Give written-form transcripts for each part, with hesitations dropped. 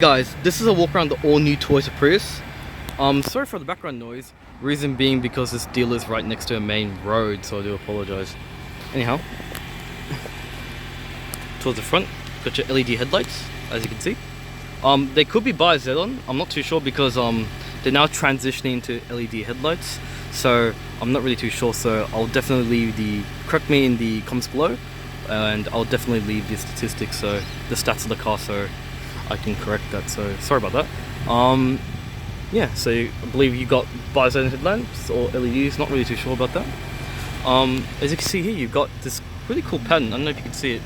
Guys, this is a walk around the all-new Toyota Prius. Sorry for the background noise. Reason being because this dealer is right next to a main road, so I do apologize. Anyhow, towards the front, got your LED headlights, as you can see. They could be bi xenon. I'm not too sure because they're now transitioning to LED headlights, so I'm not really too sure. So I'll definitely leave correct me in the comments below, and I'll definitely leave the statistics, so the stats of the car, so I can correct that. So sorry about that. Yeah, so I believe you got bi-xenon headlamps or LEDs, not really too sure about that. As you can see here, you've got this really cool pattern, I don't know if you can see it,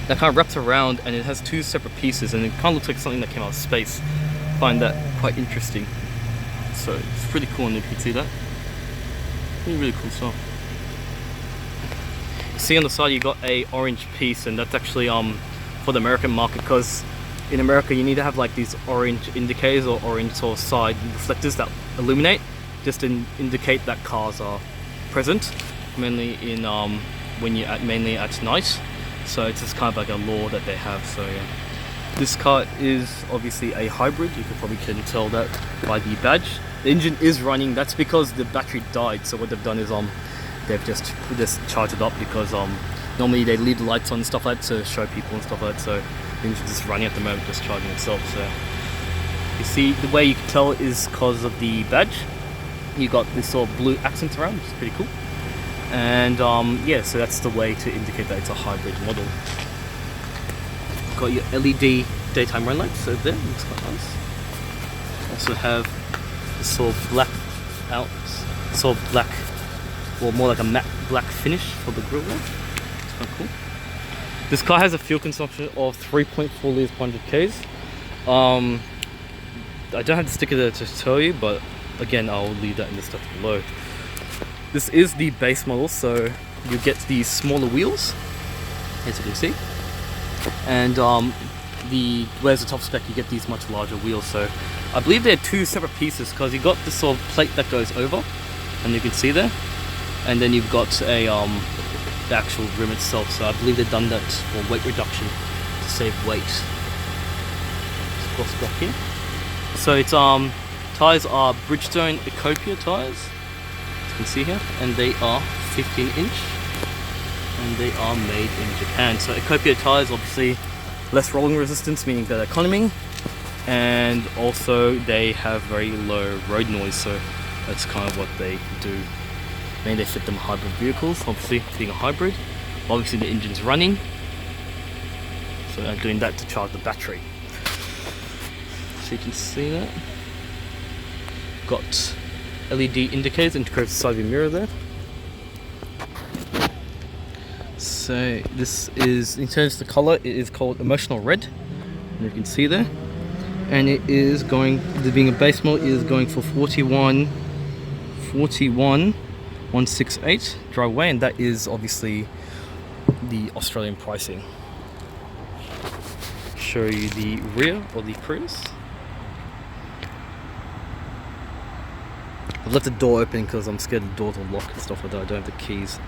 that kind of wraps around, and it has two separate pieces, and it kind of looks like something that came out of space. I find that quite interesting. So it's pretty cool, and if you can see that, really cool stuff. See on the side you got a orange piece, and that's actually for the American market, because in America you need to have like these orange indicators or orange sort of side reflectors that illuminate, just to indicate that cars are present, mainly in mainly at night. So it's just kind of like a law that they have. So yeah, this car is obviously a hybrid. You probably can tell that by the badge. The engine is running. That's because the battery died. So what they've done is they've just charged it up, because normally they leave the lights on and stuff like that to show people and stuff like that. So the engine's just running at the moment, just charging itself. So you see, the way you can tell is because of the badge. You got this sort of blue accents around, which is pretty cool. And yeah, so that's the way to indicate that it's a hybrid model. Got your LED daytime run lights over there, looks quite nice. Also have this sort of black or more like a matte black finish for the grille there. It's quite cool. This car has a fuel consumption of 3.4 litres per 100 Ks. I don't have the sticker there to tell you, but again, I'll leave that in the stuff below. This is the base model, so you get these smaller wheels, as you can see. And where's the top spec, you get these much larger wheels. So I believe they're two separate pieces, because you got this sort of plate that goes over, and you can see there. And then you've got the actual rim itself. So I believe they've done that for weight reduction, to save weight. It's cross back here. So it's tires are Bridgestone Ecopia tires, as you can see here, and they are 15-inch, and they are made in Japan. So Ecopia tires, obviously less rolling resistance, meaning better economy, and also they have very low road noise. So that's kind of what they do. Mainly they fit them hybrid vehicles, obviously being a hybrid. Obviously the engine's running, so I'm doing that to charge the battery. So you can see that. Got LED indicators integrated side of your mirror there. So this is, in terms of the color, it is called Emotional Red, and you can see there. And it is going, being a base model, it is going for 41,168 drive away, and that is obviously the Australian pricing. Show you the rear of the Prius. I've left the door open because I'm scared the doors will lock and stuff like that. I don't have the keys.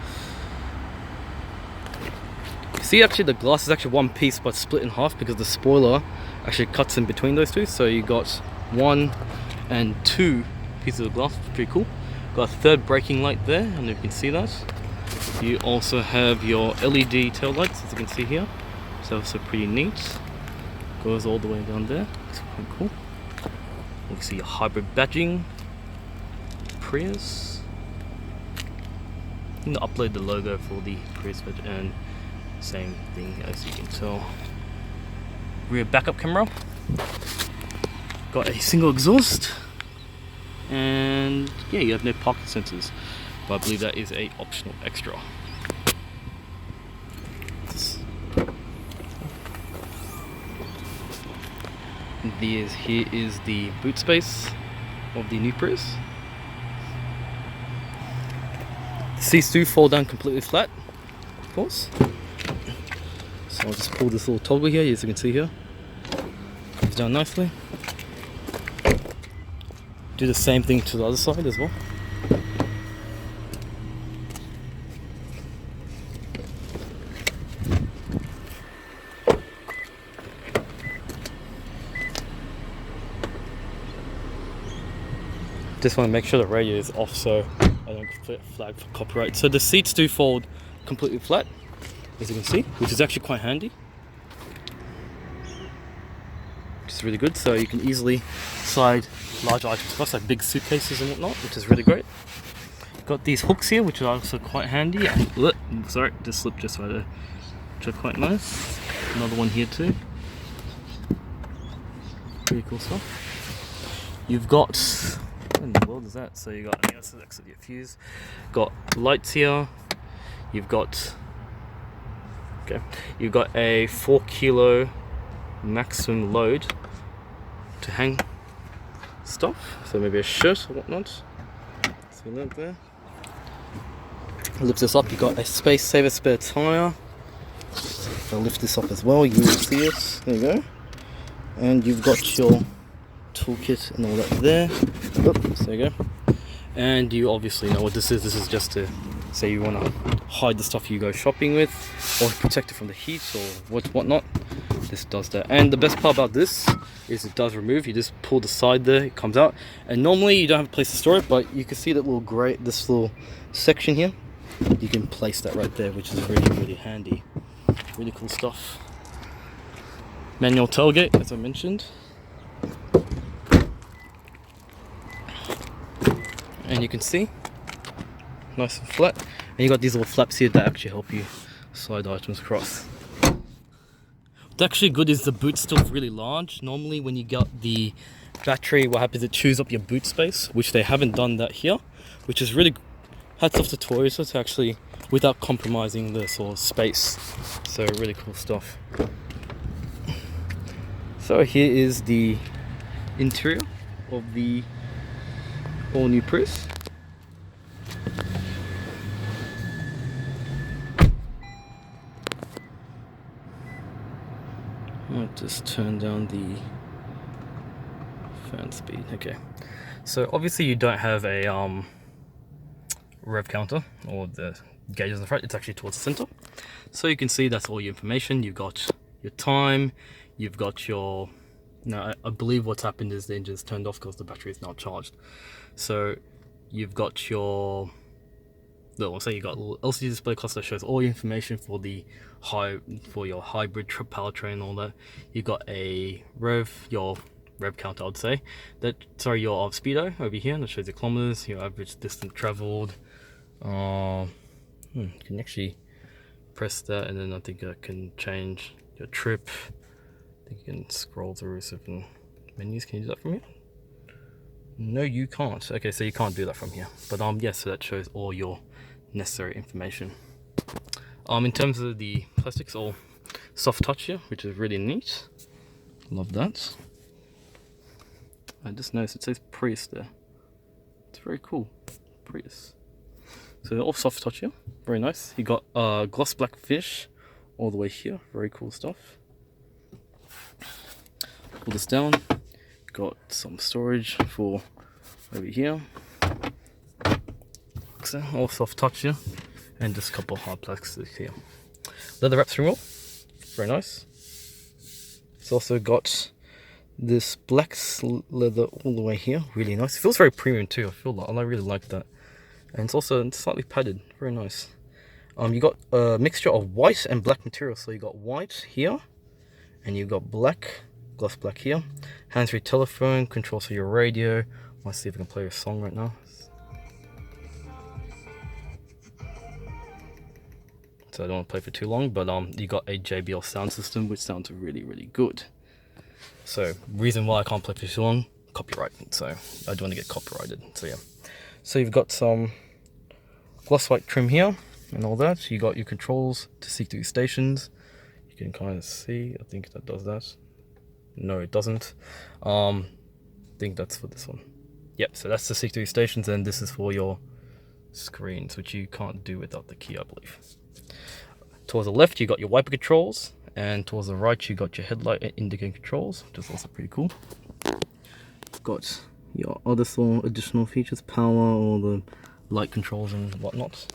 You see, actually the glass is actually one piece but split in half, because the spoiler actually cuts in between those two. So you got 1 and 2 pieces of glass, which is pretty cool. Got a third braking light there, and you can see that. You also have your LED tail lights, as you can see here. So also pretty neat. Goes all the way down there. It's quite cool. You can see your hybrid badging. Prius. I'm going to upload the logo for the Prius badge, and same thing as you can tell. Rear backup camera. Got a single exhaust. And yeah, you have no parking sensors, but I believe that is a optional extra. Here is the boot space of the new Prius. The seats do fall down completely flat, of course. So I'll just pull this little toggle here, as you can see here. Comes down nicely. Do the same thing to the other side as well. Just want to make sure the radio is off so I don't get flagged for copyright. So the seats do fold completely flat, as you can see, which is actually quite handy. Which is really good, so you can easily slide large items across, like big suitcases and whatnot, which is really great. Got these hooks here, which are also quite handy. Sorry, just slipped just right there, which are quite nice. Another one here too. Pretty cool stuff. You've got, what in the world is that? So you got, I guess that's your fuse. Got lights here. You've got, okay, you've got a 4 kilo maximum load to hang stuff. So maybe a shirt or whatnot. See that there. Lift this up. You got a space saver spare tire. I'll lift this up as well. You will see it. There you go. And you've got your toolkit and all that there. Oops, there you go. And you obviously know what this is. This is just to say you want to hide the stuff you go shopping with, or protect it from the heat or whatnot. This does that. And the best part about this is it does remove. You just pull the side there, it comes out. And normally you don't have a place to store it, but you can see that little grey, this little section here. You can place that right there, which is really, really handy. Really cool stuff. Manual tailgate, as I mentioned. And you can see, nice and flat. And you got these little flaps here that actually help you slide items across. What's actually good is the boot's still really large. Normally when you got the battery, what happens, it chews up your boot space, which they haven't done that here, which is really, hats off to Toyota to actually, without compromising the sort of space. So really cool stuff. So here is the interior of the all new Prius. I'll just turn down the fan speed. Okay, so obviously you don't have a rev counter or the gauges in the front. It's actually towards the center, so you can see that's all your information. You've got your time, you've got your, now I believe what's happened is the engine's turned off because the battery is now charged. So you've got your, well, say you got a little LCD display cluster that shows all your information for the for your hybrid powertrain and all that. You got a your rev counter, I'd say. Sorry, your speedo over here that shows your kilometers, your average distance traveled. You can actually press that, and then I think I can change your trip. I think you can scroll through certain menus. Can you do that from here? No, you can't. Okay, so you can't do that from here. But yes, so that shows all your necessary information. In terms of the plastics, all soft touch here, which is really neat. Love that. I just noticed it says Prius there. It's very cool. Prius. So they're all soft touch here. Very nice. You got gloss black finish all the way here. Very cool stuff. Pull this down. Got some storage for over here. So all soft touch here. And just a couple of hard plastics here. Leather wraps removal. Very nice. It's also got this black leather all the way here. Really nice. It feels very premium too. I really like that. And it's also slightly padded. Very nice. You got a mixture of white and black material. So you got white here, and you got black, gloss black here. Hands-free telephone, controls for your radio. Let's see if I can play a song right now. So I don't want to play for too long, but you got a JBL sound system, which sounds really, really good. So reason why I can't play for too long, copyright. So I don't want to get copyrighted. So yeah. So you've got some gloss white trim here and all that. You got your controls to seek through stations. You can kind of see. I think that does that. No, it doesn't. I think that's for this one. Yep. So that's the seek through stations, and this is for your screens, which you can't do without the key, I believe. Towards the left, you got your wiper controls, and towards the right, you got your headlight and indicator controls, which is also pretty cool. Got your other sort of additional features, power, all the light controls and whatnot.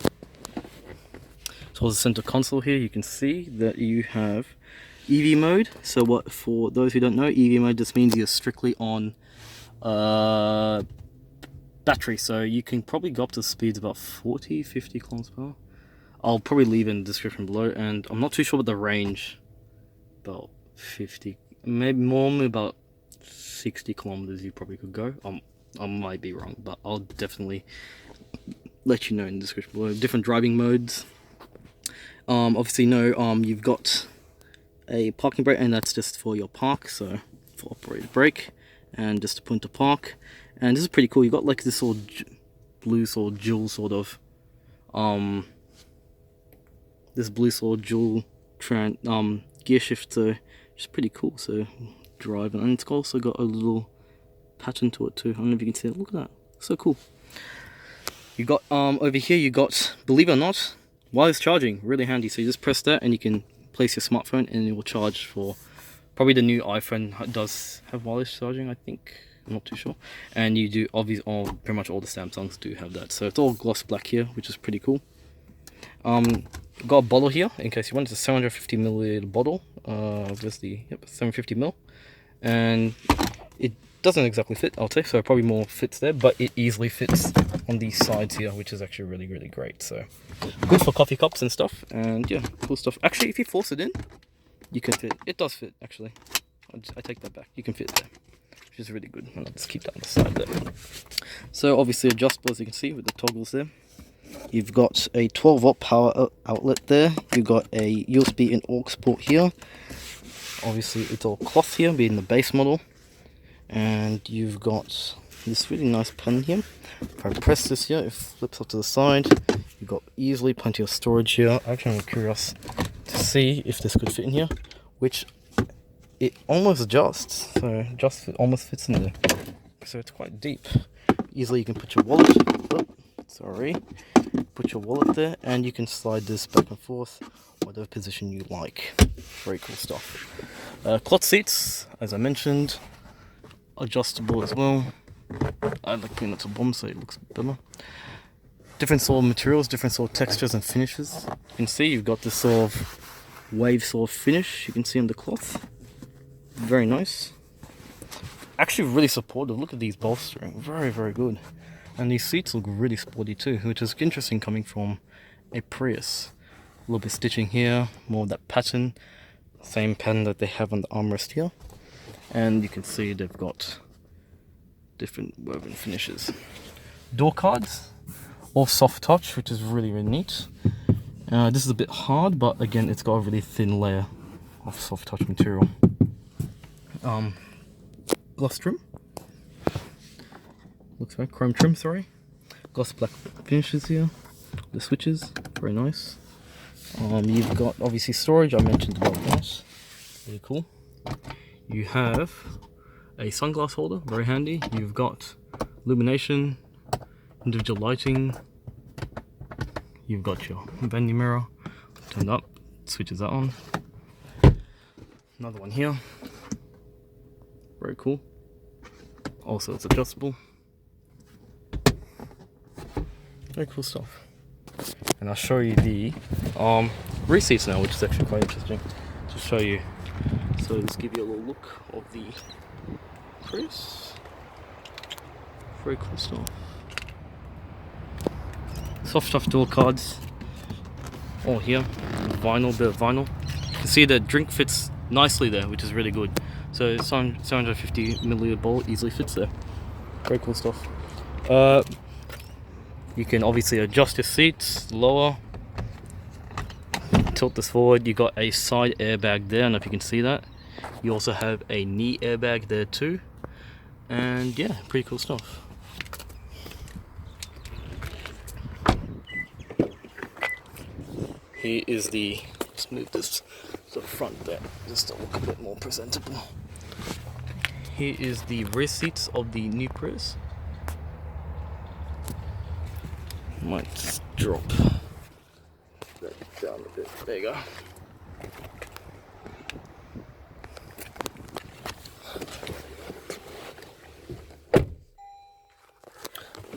Towards the center console here, you can see that you have EV mode. So what, for those who don't know, EV mode just means you're strictly on battery, so you can probably go up to speeds about 40-50 kilometers per hour. I'll probably leave in the description below, and I'm not too sure about the range. About 50, maybe more, about 60 kilometers you probably could go. I might be wrong, but I'll definitely let you know in the description below. Different driving modes. Obviously, you've got a parking brake, and that's just for your park, so for operated brake, and just to put into park. And this is pretty cool. You got like this sort of blue sort of dual sort of this blue sort of dual gear shifter, which is pretty cool. So driving, and it's also got a little pattern to it too. I don't know if you can see it. Look at that, so cool. You got over here, you got, believe it or not, wireless charging, really handy. So you just press that and you can place your smartphone and it will charge. For probably the new iPhone does have wireless charging, I think. I'm not too sure. And you do, obviously, pretty much all the Samsungs do have that. So it's all gloss black here, which is pretty cool. Got a bottle here in case you want. It's a 750 milliliter bottle. There's the 750 ml, and it doesn't exactly fit, I'll say, so it probably more fits there, but it easily fits on these sides here, which is actually really, really great. So good for coffee cups and stuff, and yeah, cool stuff. Actually, if you force it in, you can fit. It does fit, actually. I take that back. You can fit there, which is really good. I'll just keep that on the side there. So obviously adjustable, as you can see, with the toggles there. You've got a 12-watt power outlet there. You've got a USB and aux port here. Obviously, it's all cloth here, being the base model. And you've got this really nice pen here. If I press this here, it flips up to the side. You've got easily plenty of storage here. Actually, I'm curious to see if this could fit in here, which it almost adjusts. So just almost fits in there. So it's quite deep. Easily, you can put your wallet. Put your wallet there, and you can slide this back and forth, whatever position you like. Very cool stuff. Cloth seats, as I mentioned, adjustable as well. I like putting it to the bottom so it looks better. Different sort of materials, different sort of textures and finishes. You can see you've got this sort of wave sort of finish. You can see on the cloth. Very nice. Actually, really supportive. Look at these bolstering. Very, very good. And these seats look really sporty too, which is interesting coming from a Prius. A little bit stitching here, more of that pattern. Same pattern that they have on the armrest here. And you can see they've got different woven finishes. Door cards, all soft touch, which is really, really neat. This is a bit hard, but again, it's got a really thin layer of soft touch material. Gloss trim. Looks like chrome trim, sorry. Gloss black finishes here. The switches, very nice. You've got obviously storage, I mentioned about that. Really cool. You have a sunglass holder, very handy. You've got illumination, individual lighting. You've got your vanity mirror turned up, switches that on. Another one here. Very cool. Also, it's adjustable. Very cool stuff. And I'll show you the rear seats now, which is actually quite interesting to show you. So let's give you a little look of the Prius. Very cool stuff. Soft touch door cards. All here. Vinyl, bit of vinyl. You can see the drink fits nicely there, which is really good. So 750 milliliter bowl easily fits there. Very cool stuff. You can obviously adjust your seats, lower, tilt this forward. You got a side airbag there, I don't know if you can see that. You also have a knee airbag there too. And yeah, pretty cool stuff. Here is the, let's move this to the front there, just to look a bit more presentable. Here is the rear seats of the new Prius. Might just drop that down a bit. There you go.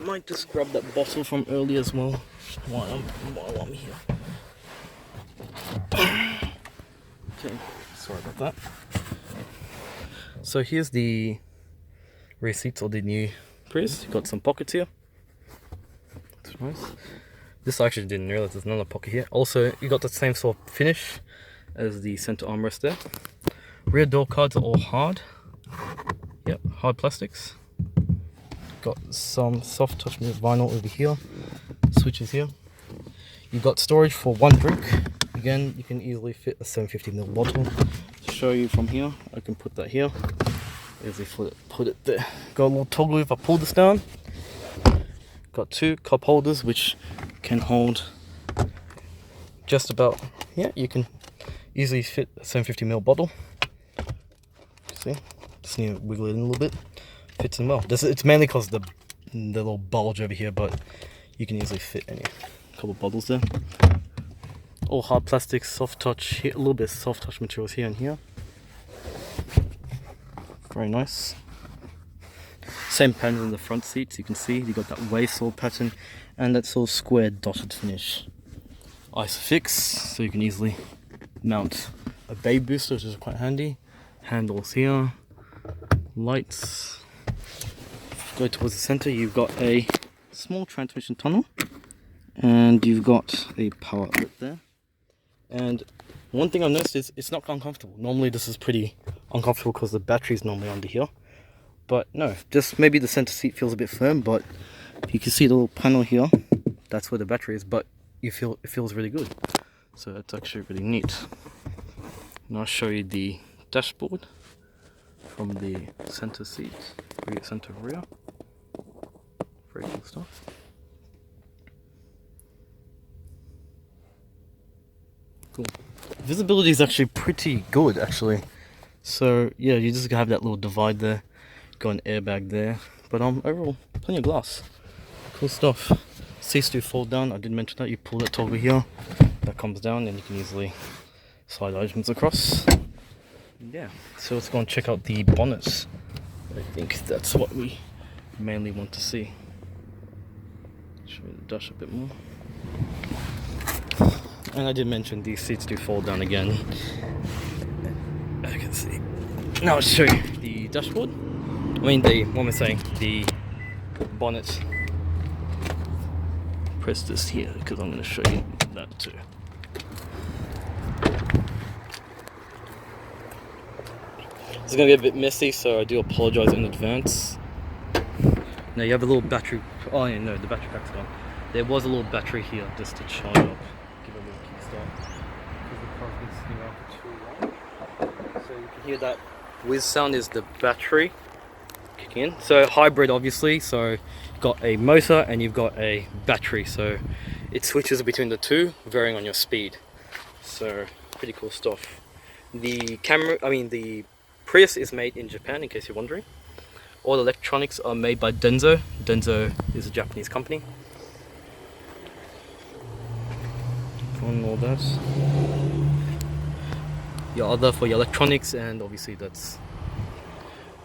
Might just grab that bottle from earlier as well while I'm here. Okay, sorry about that. So here's the rear seats of the new Prius. You've got some pockets here. Nice. This I actually didn't realize there's another pocket here. Also, you got the same sort of finish as the center armrest there. Rear door cards are all hard. Yep, hard plastics. Got some soft touch vinyl over here. Switches here. You got storage for one drink. Again, you can easily fit a 750ml bottle. To show you from here, I can put that here. Easily put it there. Got a little toggle if I pull this down. Got two cup holders which can hold just about, yeah, you can easily fit a 750ml bottle. See, just need to wiggle it in a little bit. Fits in well. It's mainly because the little bulge over here, but you can easily fit any couple of bottles there. All hard plastics, soft touch here, a little bit of soft touch materials here and here. Very nice. Same pattern in the front seats. You can see you got that wave saw pattern and that sort of square dotted finish. Isofix, so you can easily mount a bay booster, which is quite handy. Handles here, lights. Go towards the center. You've got a small transmission tunnel, and you've got a power outlet there. And one thing I've noticed is it's not uncomfortable. Normally this is pretty uncomfortable because the battery is normally under here. But no, just maybe the center seat feels a bit firm, but you can see the little panel here. That's where the battery is, but it feels really good. So that's actually really neat. And I'll show you the dashboard from the center seat, center rear. Very cool stuff. Cool. Visibility is actually pretty good, actually. So yeah, you just have that little divide there. Got an airbag there, but overall plenty of glass. Cool stuff. Seats do fold down. I did mention that. You pull that toggle here, that comes down, and you can easily slide items across. Yeah. So let's go and check out the bonnets. I think that's what we mainly want to see. Show you the dash a bit more. And I did mention these seats do fold down again. As you can see. Now I'll show you the dashboard. What am I saying? The bonnet. Press this here because I'm going to show you that too. It's going to be a bit messy, so I do apologize in advance. Now you have a little battery. Oh yeah, no, the battery pack's gone. There was a little battery here just to charge up. Give it a little kickstart. Because the car's been sitting around for too long. So you can hear that whiz sound is the battery kicking in. So hybrid obviously, so you've got a motor and you've got a battery, so it switches between the two varying on your speed. So pretty cool stuff. The Prius is made in Japan, in case you're wondering. All the electronics are made by Denso. Denso is a Japanese company. On all that. Your other for your electronics, and obviously that's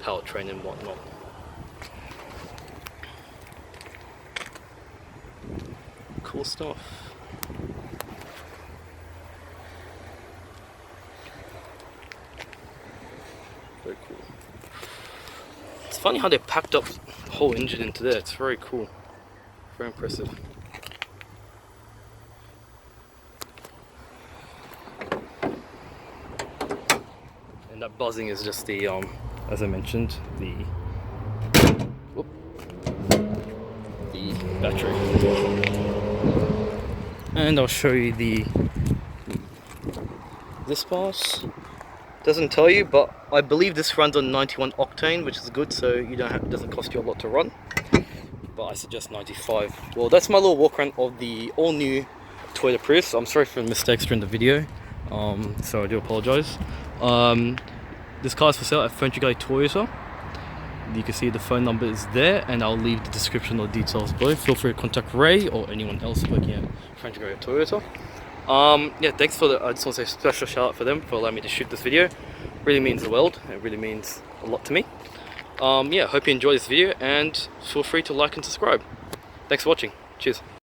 powertrain and whatnot. Cool stuff. Very cool. It's funny how they packed up the whole engine into there. It's very cool. Very impressive. And that buzzing is just the, as I mentioned, the battery. And I'll show you this pass. Doesn't tell you, but I believe this runs on 91 octane, which is good, so you don't have, it doesn't cost you a lot to run. But I suggest 95. Well, that's my little walk around of the all new Toyota Prius. I'm sorry for the mistakes during the video, so I do apologize. This car is for sale at FERNTREE GULLY TOYOTA. You can see the phone number is there, and I'll leave the description or details below. Feel free to contact Rae or anyone else working at FERNTREE GULLY TOYOTA. Yeah, thanks for I just want to say a special shout out for them for allowing me to shoot this video. Really means the world. It really means a lot to me. Yeah, hope you enjoy this video, and feel free to like and subscribe. Thanks for watching. Cheers.